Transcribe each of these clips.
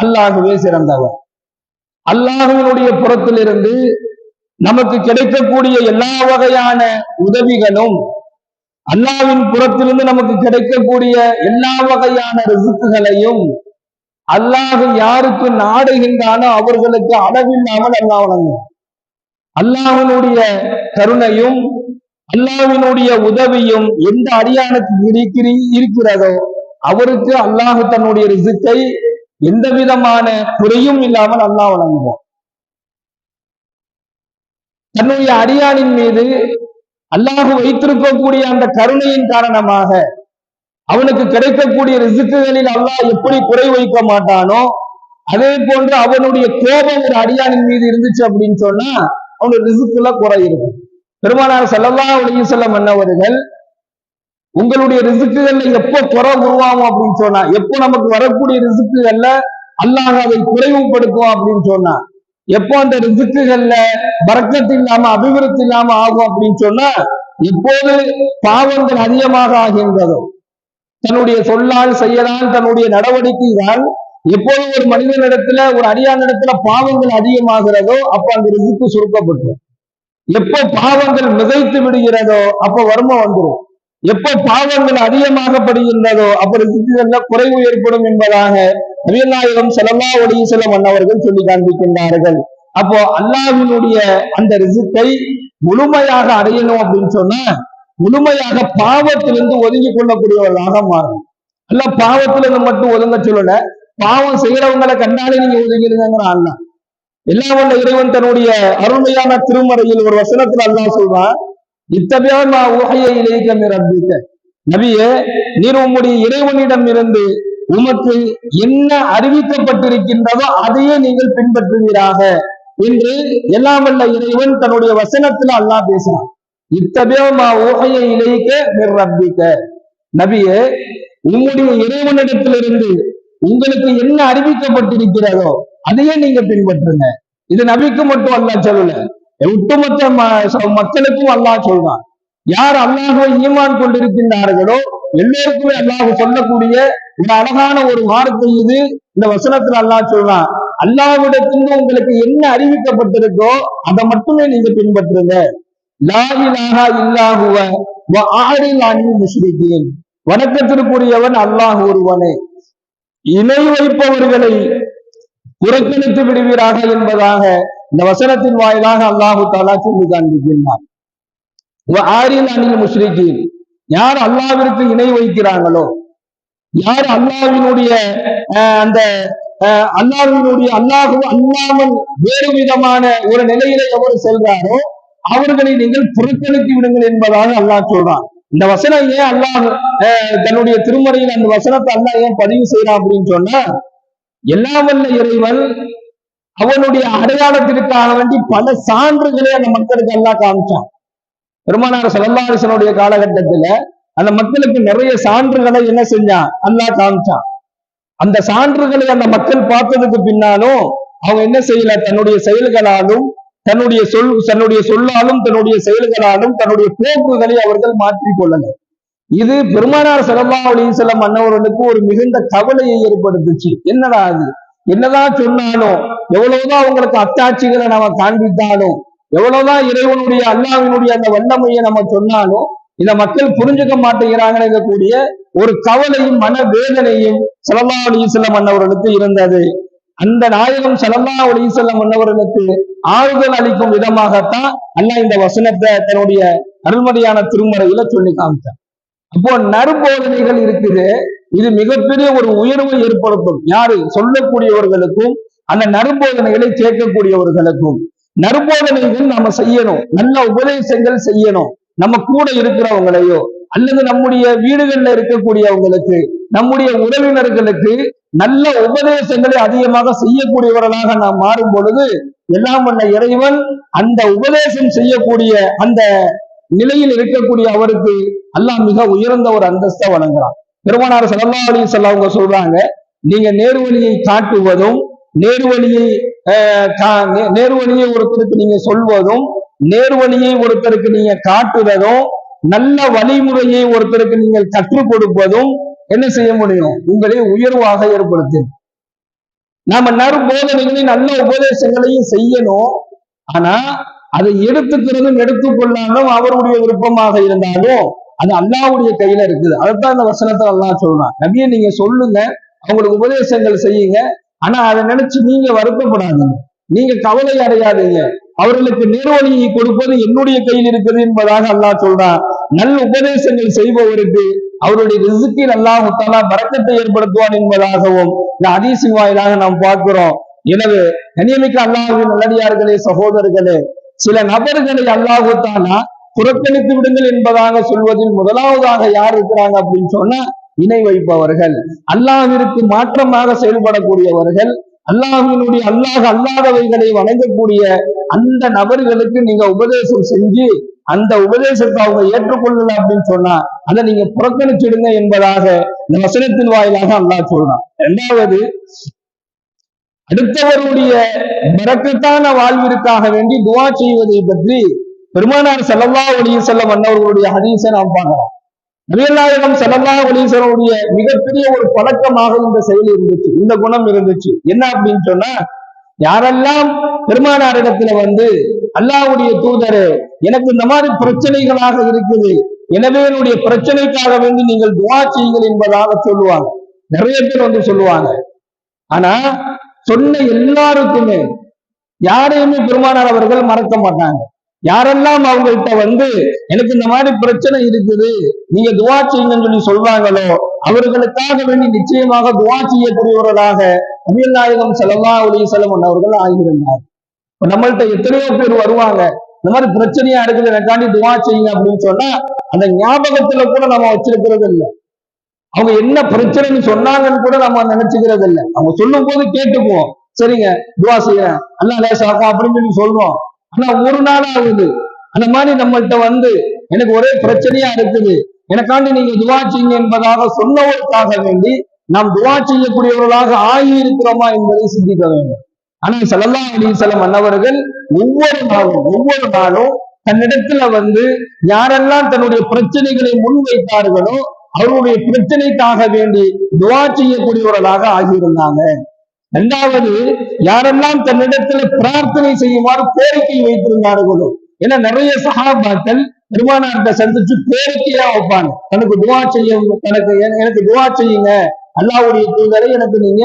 அல்லாஹுவே சிறந்தவர். அல்லாஹுவினுடைய புறத்திலிருந்து நமக்கு கிடைக்கக்கூடிய எல்லா வகையான உதவிகளும், அல்லாஹ்வின் புறத்திலிருந்து நமக்கு கிடைக்கக்கூடிய எல்லா வகையான ரிசுக்குகளையும் அல்லாஹ் யாருக்கு நாடுகின்றானோ அவர்களுக்கு அளவில்லாமல் அல்லாஹ் வழங்குவான். அல்லாஹ்வினுடைய கருணையும் அல்லாஹ்வினுடைய உதவியும் எந்த அடியானுக்கு இருக்கிறதோ அவருக்கு அல்லாஹ் தன்னுடைய ரிசுக்கை எந்த விதமான குறையும் இல்லாமல் அல்லாஹ் வழங்குவான். தன்னுடைய அடியானின் மீது அல்லாஹ் வைத்திருக்கக்கூடிய அந்த கருணையின் காரணமாக அவனுக்கு கிடைக்கக்கூடிய ரிசுக்குகளில் அல்லாஹ் எப்படி குறை வைக்க மாட்டானோ அதே போன்று அவனுடைய கோபம் ஒரு அடியானின் மீது இருந்துச்சு அப்படின்னு சொன்னா அவனுடைய ரிசுக்குல குறை இருக்கும். பெருமானார் ஸல்லல்லாஹு அலைஹி வஸல்லம் அன்னவர்கள் உங்களுடைய ரிசுக்குகள்ல எப்போ குறை உருவாகும் அப்படின்னு சொன்னா, எப்போ நமக்கு வரக்கூடிய ரிசுக்குகள்ல அல்லாஹ் அதை குறைவுபடுத்துவோம் அப்படின்னு சொன்னா, எப்போ அந்த ரிசுக்குகள்ல பரக்கத்து இல்லாம அபிவிருத்தி இல்லாம ஆகும் அப்படின்னு சொன்னா, எப்போது பாவங்கள் அதிகமாக ஆகின்றதோ, தன்னுடைய சொல்லால் செயலால் தன்னுடைய நடவடிக்கையால் எப்போது ஒரு மனிதனிடத்துல ஒரு அடியானிடத்துல பாவங்கள் அதிகமாகிறதோ அப்ப அந்த ரிசுக்கு சுருக்கப்பட்டு, எப்போ பாவங்கள் மிகைத்து விடுகிறதோ அப்ப வறுமை வந்துடும், எப்போ பாவங்கள் அதிகமாகப்படுகின்றதோ அப்ப ரிசுக்குகள்ல குறைவு ஏற்படும் என்பதாக நபிகள் நாயகம் ஸல்லல்லாஹு அலைஹி வஸல்லம் அன்னவர்கள் சொல்லி காண்பிக்கின்றார்கள். அப்போ அல்லாஹ்வினுடைய அந்த ரிசுக்கை முழுமையாக அடையணும் அப்படின்னு சொன்னா முழுமையாக பாவத்திலிருந்து ஒதுங்கி கொள்ளக்கூடியவர்களாக மாறும். அல்ல பாவத்திலிருந்து மட்டும் ஒதுங்க சொல்லல, பாவம் செய்யறவங்களை கண்டாலே நீங்க ஒதுங்கிடுங்கிற அல்லாஹ். எல்லாம் வல்ல இறைவன் தன்னுடைய அருமையான திருமறையில் ஒரு வசனத்துல அல்லாஹ் சொல்றான், இத்தபியா ஊஹிய இலைக மின் ரப்பிக, நபியே நீர் உம்முடைய இறைவனிடம் இருந்து உமக்கு என்ன அறிவிக்கப்பட்டிருக்கின்றதோ அதையே நீங்கள் பின்பற்றுவீராக என்று எல்லாம் வல்ல இறைவன் தன்னுடைய வசனத்துல அல்லாஹ் பேசுறான். இத்தபியா ஊஹிய இலைக மின் ரப்பிக, நபியே உம்முடைய இறைவனிடத்திலிருந்து உங்களுக்கு என்ன அறிவிக்கப்பட்டிருக்கிறதோ அதையே நீங்க பின்பற்றுங்க. இது நபிக்கு மட்டும் அல்லாஹ் சொல்லல, ஒட்டுமொத்த மக்களுக்கும் அல்லாஹ் சொல்றான். யார் அல்லாஹ்வை ஈமான் கொண்டிருக்கின்றார்களோ எல்லோருக்குமே அல்லாஹ் சொல்லக்கூடிய ஒரு அழகான ஒரு வார்த்தை இது. இந்த வசனத்துல அல்லாஹ் சொல்றான், அல்லாஹ்விடத்திலிருந்து உங்களுக்கு என்ன அறிவிக்கப்பட்டிருக்கோ அதை மட்டுமே நீங்க பின்பற்றுங்க. லா இலாஹா இல்லா ஹுவ வ அஅரில் அனில் முஷ்ரிகீன், வணக்கத்திற்குரியவன் அல்லாஹ் ஒருவனே, இணை வைப்பவர்களை புறக்கணித்து விடுவீராக என்பதாக இந்த வசனத்தின் வாயிலாக அல்லாஹு தஆலா சொல்லி காண்பிக்கின்றார். ஆரில் அணில் முஷ்ரிகீன், யார் அல்லாஹ்விற்கு இணை வைக்கிறாங்களோ, யார் அல்லாஹ்வினுடைய அந்த அல்லாஹ்வினுடைய அல்லாஹு அல்லாமல் வேறு விதமான ஒரு நிலையில எவர் செல்றாரோ அவர்களை நீங்கள் புறக்கணித்து விடுங்கள் என்பதாக அல்லாஹ் சொல்றான். இந்த வசனம் ஏன் அல்லாஹ் தன்னுடைய திருமறையில் அந்த வசனத்தை அல்லாஹ் ஏன் பதிவு செய்யறான் அப்படின்னு சொன்னா, எல்லாம் வல்ல இறைவன் அவனுடைய அடையாளத்திற்காக வேண்டி பல சான்றுகளை அந்த மக்களுக்கு அல்லாஹ் காமிச்சான். பெருமானார் ஸல்லல்லாஹு அலைஹி வஸல்லம் காலகட்டத்துல அந்த மக்களுக்கு நிறைய சான்றுகளை என்ன செஞ்சான் அல்லாஹ் காமிச்சான். அந்த சான்றுகளை அந்த மக்கள் பார்த்ததுக்கு பின்னாலும் அவங்க என்ன செய்யல, தன்னுடைய செயல்களாலும் தன்னுடைய சொல்லாலும் தன்னுடைய செயல்களாலும் தன்னுடைய போக்குகளை அவர்கள் மாற்றிக் கொள்ளல. இது பெருமானார் ஸல்லல்லாஹு அலைஹி வஸல்லம் அன்னவர்களுக்கு ஒரு மிகுந்த கவலையை ஏற்படுத்துச்சு. என்னடா அது, என்னதான் சொன்னாலும், எவ்வளவுதான் அவங்களுக்கு அத்தாட்சிகளை நம்ம காண்பித்தாலும், எவ்வளவுதான் இறைவனுடைய அல்லாஹ்வினுடைய அந்த வல்லமையை நம்ம சொன்னாலும் இந்த மக்கள் புரிஞ்சுக்க மாட்டேங்கிறாங்கன்னு கூடிய ஒரு கவலையும் மனவேதனையும் ஸல்லல்லாஹு அலைஹி வஸல்லம் அன்னவர்களுக்கு இருந்தது. அந்த நாயகம் ஸல்லல்லாஹு அலைஹி வஸல்லம் அன்னவர்களுக்கு ஆறுதல் அளிக்கும் விதமாகத்தான் அல்லாஹ் இந்த வசனத்தை தன்னுடைய அருள்மறையான திருமறையில சொல்லி காமிச்சான். அப்போ நற்போதனைகள் இருக்குது, இது மிகப்பெரிய ஒரு உயர்வை ஏற்படுத்தும். யாரு சொல்லக்கூடியவர்களுக்கும் அந்த நற்போதனைகளை கேட்கக்கூடியவர்களுக்கும். நற்போதனைகள் நாம செய்யணும், நல்ல உபதேசங்கள் செய்யணும். நம்ம கூட இருக்கிறவங்களையோ அல்லது நம்முடைய வீடுகள்ல இருக்கக்கூடியவங்களுக்கு, நம்முடைய உறவினர்களுக்கு நல்ல உபதேசங்களை அதிகமாக செய்யக்கூடியவர்களாக நாம் மாறும் பொழுது எல்லாம் வல்ல இறைவன் அந்த உபதேசம் செய்யக்கூடிய அந்த நிலையில் இருக்கக்கூடிய அவருக்கு அல்லாஹ் மிக உயர்ந்த ஒரு அந்தஸ்தை வழங்குறான். பெருமானார் ஸல்லல்லாஹு அலைஹி வஸல்லம் அவங்க சொல்றாங்க, நீங்க நேர்வழியை காட்டுவதும் நேர்வழியை ஒருத்தருக்கு நீங்க சொல்வதும் நேர்வழியை ஒருத்தருக்கு நீங்க காட்டுவதும் நல்ல வழிமுறையை ஒருத்தருக்கு நீங்கள் கற்றுக் கொடுப்பதும் என்ன செய்ய முடியும், உங்களை உயர்வாக ஏற்படுத்தும். நாம நற்போதனைகளையும் நல்ல உபதேசங்களையும் செய்யணும். ஆனா அதை எடுத்துக்கிறதும் எடுத்துக்கொள்ளாலும் அவருடைய விருப்பமாக இருந்தாலும் அது அல்லாஹ்வுடைய கையில இருக்குது. அதைத்தான் இந்த வசனத்தை அல்லாஹ் சொல்றான். நபியை நீங்க சொல்லுங்க, அவங்களுக்கு உபதேசங்கள் செய்யுங்க, ஆனா அதை நினைச்சு நீங்க வருத்தப்படாதீங்க, நீங்க கவலை அடையாதீங்க. அவர்களுக்கு நேர்வழியை கொடுப்பது என்னுடைய கையில் இருக்குது என்பதாக அல்லாஹ் சொல்றான். நல்ல உபதேசங்கள் செய்பவருக்கு அவருடைய ரிஸ்கில் அல்லாஹ் தஆலா பரக்கத்தை ஏற்படுத்துவான் என்பதாகவும் இந்த ஹதீஸின் வாயிலாக நாம் பார்க்கிறோம். எனவே கண்ணியமிக்க அல்லாஹ்வின் நல்லடியார்களே, சகோதரர்களே, சில நபர்களை அல்லாஹ் தஆலா புறக்கணித்து விடுங்கள் என்பதாக சொல்வதில் முதலாவதாக யார் இருக்கிறாங்க அப்படின்னு சொன்னா இணை வைப்பவர்கள், அல்லாஹ்விற்கு மாற்றமாக செயல்படக்கூடியவர்கள், அல்லாஹ் அல்லாதவைகளை வணங்கக்கூடிய அந்த நபர்களுக்கு நீங்க உபதேசம் செஞ்சு அந்த உபதேசத்தை அவங்க ஏற்றுக்கொள்ளல அப்படின்னு சொன்னா அதை நீங்க புறக்கணிச்சிடுங்க என்பதாக இந்த வசனத்தின் வாயிலாக அல்லாஹ் சொல்றான். இரண்டாவது, அடுத்தவருடைய பரக்கத்தான வாழ்விற்காக வேண்டி துஆ செய்வதை பற்றி பெருமானார் ஸல்லல்லாஹு அலைஹி வஸல்லம் அன்னவர்களுடைய ஹதீஸை நாம் பார்க்கலாம். நபிகள் நாயகம் ஸல்லல்லாஹு அலைஹி வஸல்லம் மிகப்பெரிய ஒரு பழக்கமாக இந்த செயல் இருந்துச்சு, இந்த குணம் இருந்துச்சு. என்ன அப்படின்னு சொன்னா, யாரெல்லாம் பெருமானாரிடத்துல வந்து அல்லாஹ்வுடைய தூதரே எனக்கு இந்த மாதிரி பிரச்சனைகளாக இருக்குது, எனவே என்னுடைய பிரச்சனைக்காக வேண்டி நீங்கள் துஆ செய்யுங்கள் என்பதாக சொல்லுவாங்க. நிறைய பேர் வந்து சொல்லுவாங்க. ஆனா சொன்ன எல்லாருக்குமே யாரையுமே பெருமானார் அவர்கள் மறக்க மாட்டாங்க. யாரெல்லாம் அவங்கள்ட்ட வந்து எனக்கு இந்த மாதிரி பிரச்சனை இருக்குது, நீங்க துஆ செய்யுங்கன்னு சொல்லி சொல்றாங்களோ அவர்களுக்காக வேண்டி நிச்சயமாக துஆ செய்யக்கூடியவர்களாக நபிகள் நாயகம் ஸல்லல்லாஹு அலைஹி வஸல்லம் அவர்கள் ஆகியிருந்தார். இப்ப நம்மள்ட்ட எத்தனையோ பேர் வருவாங்க, இந்த மாதிரி பிரச்சனையா இருக்குது எனக்காண்டி துஆ செய்யுங்க அப்படின்னு சொன்னா அந்த ஞாபகத்துல கூட நம்ம வச்சிருக்கிறது இல்லை. அவங்க என்ன பிரச்சனைன்னு சொன்னாங்கன்னு கூட நம்ம நினைச்சுக்கிறது இல்லை. அவங்க சொல்லும் போது கேட்டுக்குவோம், சரிங்க துஆ செய்யறேன் அல்லாஹ் லேசாக்கும் அப்படின்னு சொல்லி சொல்றோம். ஆனா ஒரு நாள் ஆகுது அந்த மாதிரி நம்மள்ட்ட வந்து எனக்கு ஒரே பிரச்சனையா இருக்குது, எனக்காண்டி நீங்க துஆ செய்யுங்க என்பதாக சொன்னவர்களுக்காக வேண்டி நாம் துஆ செய்யக்கூடியவர்களாக ஆகி இருக்கிறோமா என்பதை சிந்திக்க வேண்டும். ஆனா ஸல்லல்லாஹு அலைஹி வஸல்லம் அன்னவர்கள் ஒவ்வொரு நாளும் தன்னிடத்துல வந்து யாரெல்லாம் தன்னுடைய பிரச்சனைகளை முன்வைத்தார்களோ அவருடைய பிரச்சனைக்காக வேண்டி துஆ செய்யக்கூடியவர்களாக ஆகியிருந்தாங்க. இரண்டாவது, யாரெல்லாம் தன்னிடத்துல பிரார்த்தனை செய்யுமாறு கோரிக்கை வைத்திருந்தார்களோ, ஏன்னா நிறைய சஹாபாக்கள் பெருமானார்கிட்ட சந்திச்சு கோரிக்கையா வைப்பாங்க, தனக்கு துஆ செய்ய, எனக்கு துஆ செய்யுங்க, அல்லாஹ்வுடைய தூதரை எனக்கு நீங்க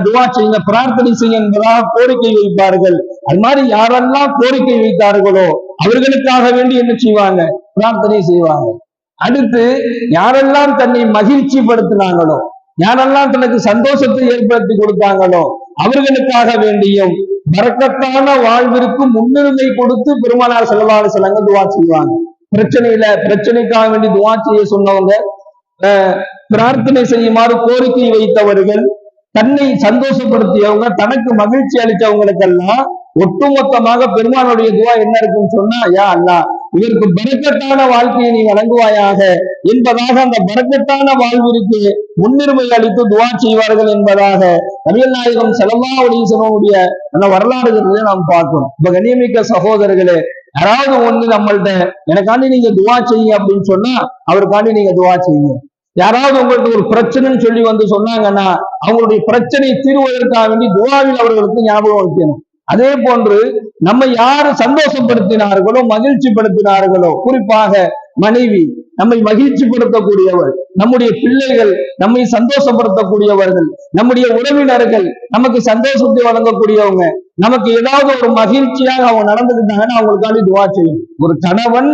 துஆ செய்யுங்க, பிரார்த்தனை செய்ய என்பதாக கோரிக்கை வைப்பார்கள். அது மாதிரி யாரெல்லாம் கோரிக்கை வைத்தார்களோ அவர்களுக்காக வேண்டி என்ன செய்வாங்க, பிரார்த்தனை செய்வாங்க. அடுத்து, யாரெல்லாம் தன்னை மகிழ்ச்சி படுத்தினாங்களோ, யாரெல்லாம் தனக்கு சந்தோஷத்தை ஏற்படுத்தி கொடுத்தாங்களோ அவர்களுக்காக வேண்டியும் பரக்கத்தான வாழ்விற்கு முன்னுரிமை கொடுத்து பெருமானார் ஸல்லல்லாஹு அலைஹி வஸல்லம் துஆ செய்வாங்க. பிரச்சனைக்காக வேண்டி துஆ செய்ய சொன்னவங்க, பிரார்த்தனை செய்யுமாறு கோரிக்கை வைத்தவர்கள், தன்னை சந்தோஷப்படுத்தியவங்க, தனக்கு மகிழ்ச்சி அளித்தவங்களுக்கெல்லாம் ஒட்டுமொத்தமாக பெருமானுடைய துஆ என்ன இருக்குன்னு சொன்னா, யா அல்லாஹ் இதற்கு பரக்கத்தான வாழ்க்கையை நீ வழங்குவாயாக என்பதாக அந்த பரக்கத்தான வாழ்விற்கு முன்னுரிமை அளித்து துஆ செய்வார்கள் என்பதாக நபிகள் நாயகம் ஸல்லல்லாஹு அலைஹி வஸல்லம் அந்த வரலாறுகளிலே நாம் பார்க்கிறோம். இப்ப கண்ணியமிக்க சகோதரர்களே, யாராவது ஒண்ணு நம்மள்ட்ட எனக்காண்டி நீங்க துஆ செய்யுங்க அப்படின்னு சொன்னா அவருக்காண்டி நீங்க துஆ செய்யுங்க. யாராவது உங்களுக்கு ஒரு பிரச்சனைன்னு சொல்லி வந்து சொன்னாங்கன்னா அவங்களுடைய பிரச்சனை தீர்வதற்காக வேண்டி துஆவில் அவர்களுக்கு ஞாபகம் வைக்கணும். அதே போன்று நம்ம யாரு சந்தோஷப்படுத்தினார்களோ, மகிழ்ச்சி படுத்தினார்களோ, குறிப்பாக மனைவி நம்மை மகிழ்ச்சிப்படுத்தக்கூடியவர், நம்முடைய பிள்ளைகள் நம்மை சந்தோஷப்படுத்தக்கூடியவர்கள், நம்முடைய உறவினர்கள் நமக்கு சந்தோஷத்தை வழங்கக்கூடியவங்க, நமக்கு ஏதாவது ஒரு மகிழ்ச்சியாக அவங்க நடந்துக்கிட்டாங்கன்னா அவங்களுக்காண்டி துஆ செய்யும். ஒரு கணவன்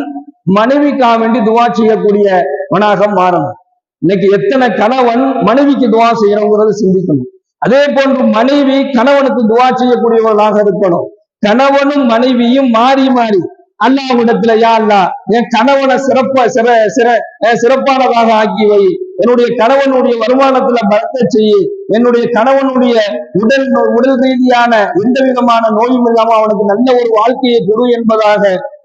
மனைவிக்காக வேண்டி துஆ செய்யக்கூடியவனாக மாறணும். இன்னைக்கு எத்தனை கணவன் மனைவிக்கு துஆ செய்யறோங்கிறத சிந்திக்கணும். அதே போன்று மனைவி கணவனுக்கு துஆ செய்யக்கூடியவர்களாக இருக்கணும். கணவனும் மனைவியும் மாறி மாறி அல்லாஹ்விடத்துல, யா அல்லாஹ் என் கணவனை சிறப்பானதாக ஆக்கி வை, என்னுடைய கணவனுடைய வருமானத்துல பரக்கத் செய்யு, என்னுடைய கணவனுடைய உடல் ரீதியான எந்த விதமான நோயும் இல்லாம அவனுக்கு நல்ல ஒரு வாழ்க்கையை கொடு என்பதாக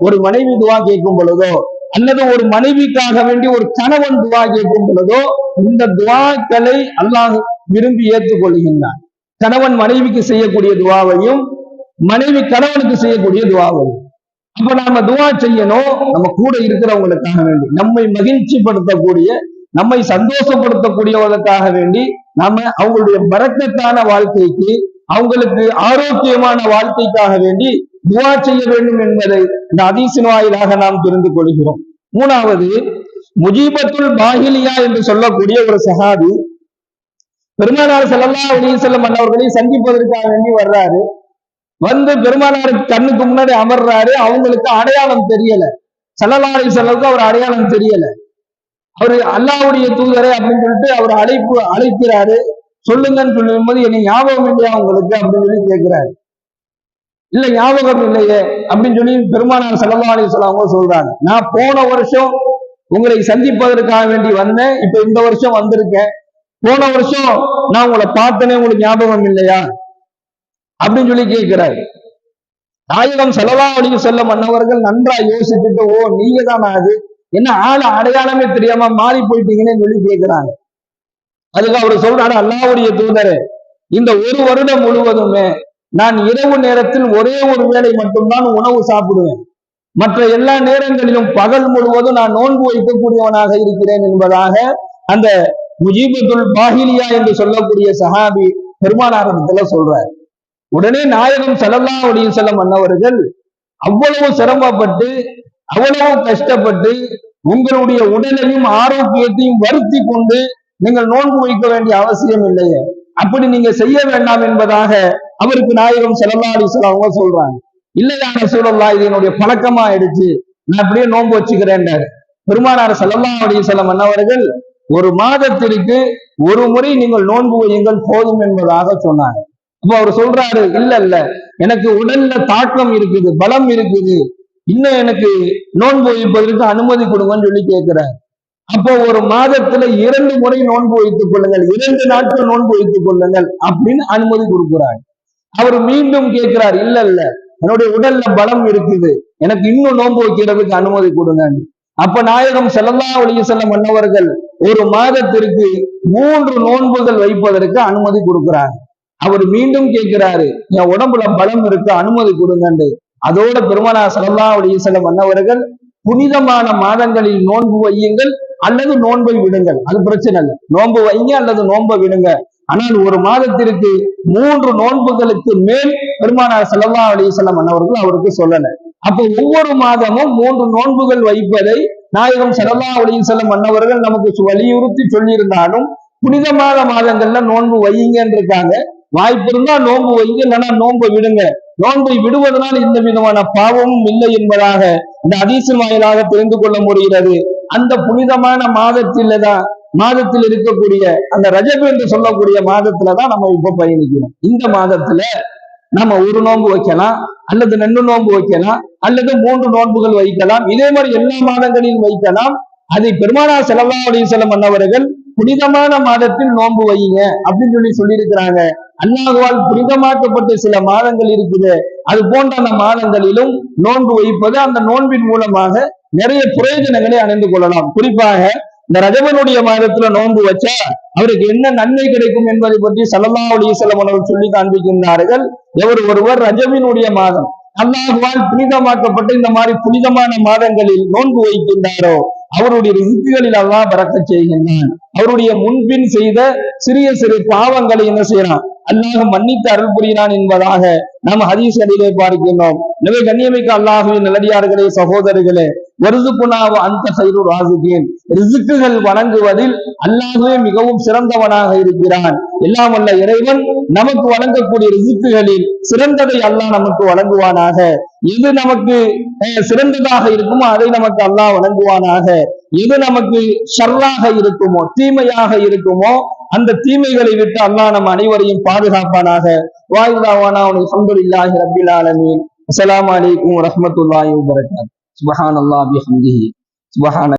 ஒரு மனைவி துஆ கேட்கும் பொழுதோ, அல்லது ஒரு மனைவிக்காக வேண்டி ஒரு கணவன் துஆ கேட்கும் பொழுதோ, இந்த துஆக்களை அல்லாஹ் விரும்பி ஏற்றுக்கொள்கின்றான். கணவன் மனைவிக்கு செய்யக்கூடிய துஆவையும் மனைவி கணவனுக்கு செய்யக்கூடிய துஆவையும். அப்ப நாம துஆ செய்யணும், நம்ம கூட இருக்கிறவங்களுக்காக வேண்டி, நம்மை மகிழ்ச்சிப்படுத்தக்கூடிய, நம்மை சந்தோஷப்படுத்தக்கூடியவர்களுக்காக வேண்டி நாம அவங்களுடைய பரக்கத்தான வாழ்க்கைக்கு, அவங்களுக்கு ஆரோக்கியமான வாழ்க்கைக்காக வேண்டி துஆ செய்ய வேண்டும் என்பதை இந்த ஹதீஸின் வாயிலாக நாம் தெரிந்து கொள்கிறோம். மூணாவது, முஜீபத்துல் பாஹிலியா என்று சொல்லக்கூடிய ஒரு சஹாபி பெருமானார் ஸல்லல்லாஹு அலைஹி வஸல்லம் அவர்களை சந்திப்பதற்காக வேண்டி வர்றாரு. வந்து பெருமானாருக்கு கண்ணுக்கு முன்னாடி அமர்றாரு. அவங்களுக்கு அடையாளம் தெரியல. ஸல்லல்லாஹு அலைஹி வஸல்லம் அவர் அடையாளம் தெரியல. அவரு அல்லாஹ்வுடைய தூதரே அப்படின்னு சொல்லிட்டு அவர் அழைக்கிறாரு. சொல்லுங்கன்னு சொல்லும் போது, என்னை ஞாபகம் இல்லையா உங்களுக்கு அப்படின்னு சொல்லி கேட்கிறாரு. இல்ல ஞாபகம் இல்லையே அப்படின்னு சொல்லி பெருமானார் ஸல்லல்லாஹு அலைஹி வஸல்லம் அவங்க சொல்றாங்க, நான் போன வருஷம் உங்களை சந்திப்பதற்காக வேண்டி வந்தேன், இப்ப இந்த வருஷம் வந்திருக்கேன். போன வருஷம் நான் உங்களை பார்த்தனே, உங்களுக்கு ஞாபகம் இல்லையா அப்படின்னு சொல்லி கேட்கிறாரு. நாயகம் ஸல்லல்லாஹு அலைஹி வஸல்லம் அன்னவர்கள் நன்றா யோசிச்சுட்டு, ஓ நீங்க தான் அது என்ன ஆளு அடையாளமே தெரியாம மாறி போயிட்டீங்கன்னு சொல்லி கேட்கிறாங்க. அதுக்கு அவர் சொல்றாரு, அல்லாஹ்வுடைய தூதரே, இந்த ஒரு வருடம் முழுவதுமே நான் இரவு நேரத்தில் ஒரே ஒரு வேளை மட்டும்தான் உணவு சாப்பிடுவேன். மற்ற எல்லா நேரங்களிலும் பகல் முழுவதும் நான் நோன்பு வைக்கக்கூடியவனாக இருக்கிறேன் என்பதாக அந்த முஜீபத்துல் பாஹிலியா என்று சொல்லக்கூடிய சஹாபி பெருமானாரிடத்துல சொல்றார். உடனே நாயகம் ஸல்லல்லாஹு அலைஹி வஸல்லம் அன்னவர்கள் அவ்வளவு சிரமப்பட்டு அவ்வளவு கஷ்டப்பட்டு உங்களுடைய உடலையும் ஆரோக்கியத்தையும் வருத்தி கொண்டு நீங்கள் நோன்பு வைக்க வேண்டிய அவசியம் இல்லையே, அப்படி நீங்க செய்ய வேண்டாம் என்பதாக அவருக்கு நாயகம் ஸல்லல்லாஹு அலைஹி வஸல்லம் அவங்க சொல்றாங்க. இல்லையா ரசூலுல்லாஹ், இது என்னுடைய பழக்கமா ஆயிடுச்சு, நான் அப்படியே நோன்பு வச்சுக்கிறேன்டாரு. பெருமானார் ஸல்லல்லாஹு அலைஹி வஸல்லம் அன்னவர்கள் ஒரு மாதத்திற்கு ஒரு முறை நீங்கள் நோன்பு வையுங்கள் போதும் என்பதாக சொன்னாங்க. அப்ப அவர் சொல்றாரு, இல்ல எனக்கு உடல்ல தாக்கம் இருக்குது, பலம் இருக்குது, இன்னும் எனக்கு நோன்பு வைப்பதற்கு அனுமதி கொடுங்கன்னு சொல்லி கேட்கிறார். அப்போ ஒரு மாதத்துல 2 முறை நோன்பு வைத்துக் கொள்ளுங்கள், 2 நாட்கள் நோன்பு வைத்துக் கொள்ளுங்கள் அப்படின்னு அனுமதி கொடுக்கிறார். அவர் மீண்டும் கேட்கிறார், இல்ல என்னுடைய உடல்ல பலம் இருக்குது, எனக்கு இன்னும் நோன்பு வைக்கிறதுக்கு அனுமதி கொடுங்க. அப்ப நாயகம் ஸல்லல்லாஹு அலைஹி வஸல்லம் அன்னவர்கள் ஒரு மாதத்திற்கு 3 நோன்புகள் வைப்பதற்கு அனுமதி கொடுக்கிறார். அவர் மீண்டும் கேட்கிறாரு, என் உடம்புல பலம் இருக்கு, அனுமதி கொடுங்க. அதோட பெருமானார் ஸல்லல்லாஹு அலைஹி வஸல்லம் அன்னவர்கள் புனிதமான மாதங்களில் நோன்பு வையுங்கள் அல்லது நோன்பை விடுங்கள், அது பிரச்சனை இல்லை, நோன்பு வைங்க அல்லது நோன்பை விடுங்க. ஆனால் ஒரு மாதத்திற்கு 3 நோன்புகளுக்கு மேல் பெருமானார் ஸல்லல்லாஹு அலைஹி வஸல்லம் அன்னவர்கள் அவருக்கு சொல்லல. அப்ப ஒவ்வொரு மாதமும் 3 நோன்புகள் வைப்பதை நாயகம் ஸல்லல்லாஹு அலைஹி வஸல்லம் அன்னவர்கள் நமக்கு வலியுறுத்தி சொல்லியிருந்தாலும் புனிதமான மாதங்கள்ல நோன்பு வையுங்கன்னு இருக்காங்க. வாய்ப்பு இருந்தா நோன்பு வைங்க, இல்லைன்னா நோன்பை விடுங்க. நோன்பை விடுவதனால் எந்த விதமான பாவமும் இல்லை என்பதாக இந்த ஹதீஸின் வாயிலாக தெரிந்து கொள்ள முடிகிறது. அந்த புனிதமான மாதத்தில் இருக்கக்கூடிய அந்த ரஜப் என்று சொல்லக்கூடிய மாதத்துலதான் நம்ம இப்ப பயணிக்கிறோம். இந்த மாதத்துல நம்ம ஒரு நோன்பு வைக்கலாம், அல்லது 2 நோன்பு வைக்கலாம், அல்லது 3 நோன்புகள் வைக்கலாம். இதே மாதிரி எல்லா மாதங்களிலும் வைக்கலாம். அதை பெருமானார் ஸல்லல்லாஹு அலைஹி வஸல்லம் அன்னவர்கள் புனிதமான மாதத்தில் நோன்பு வையுங்க அப்படின்னு சொல்லியிருக்கிறாங்க. அல்லாஹ்வால் புனிதமாக்கப்பட்ட சில மாதங்கள் இருக்குது, அது போன்ற அந்த மாதங்களிலும் நோன்பு வைப்பது, அந்த நோன்பின் மூலமாக நிறைய பிரயோஜனங்களை அடைந்து கொள்ளலாம். குறிப்பாக இந்த ரஜபனுடைய மாதத்துல நோன்பு வச்சா அவருக்கு என்ன நன்மை கிடைக்கும் என்பதை பற்றி ஸல்லல்லாஹு அலைஹி வஸல்லம் அவர்கள் சொல்லி காண்பிக்கின்றார்கள். ஒருவர் ரஜபினுடைய மாதம் அல்லாஹ்வால் புனிதமாக்கப்பட்ட இந்த மாதிரி புனிதமான மாதங்களில் நோன்பு வைக்கின்றாரோ அவருடைய ரிஸ்குகளில் அல்லாஹ் பரக்கத் செய்கின்றான். அவருடைய முன்பின் செய்த சிறிய சிறு பாவங்களை என்ன செய்யறான், அல்லாஹ் மன்னித்து அருள் புரிகிறான் என்பதாக நாம் ஹதீஸ்களிலே பார்க்கின்றோம். எனவே கண்ணியமிக்க அல்லாஹ்வின் நல்லடியார்களே, சகோதரர்களே, வர்சுகுனாவ அன்த கைருர் ராஸிகீன், ரிஸ்குகள் வழங்குவதில் அல்லாஹ்வே மிகவும் சிறந்தவனாக இருக்கிறான். எல்லாம் வல்ல இறைவன் நமக்கு வழங்கக்கூடிய ரிஸ்குகளில் சிறந்ததை அல்லாஹ் நமக்கு வழங்குவானாக. எது நமக்கு சிறந்ததாக இருக்குமோ அதை நமக்கு அல்லாஹ் வழங்குவானாக. எது நமக்கு ஷர்ராக இருக்குமோ, தீமையாக இருக்குமோ, அந்த தீமைகளை விட்டு அல்லாஹ் நம் அனைவரையும் பாதுகாப்பானாக. வாயிலாவானா அல்ஹம்துலில்லாஹி ரப்பில் ஆலமீன். அஸ்ஸலாமு அலைக்கும் வரஹ்மத்துல்லாஹி வபரகாத்துஹு. சுப்ஹானல்லாஹி வபிஹம்திஹி. சுப்ஹான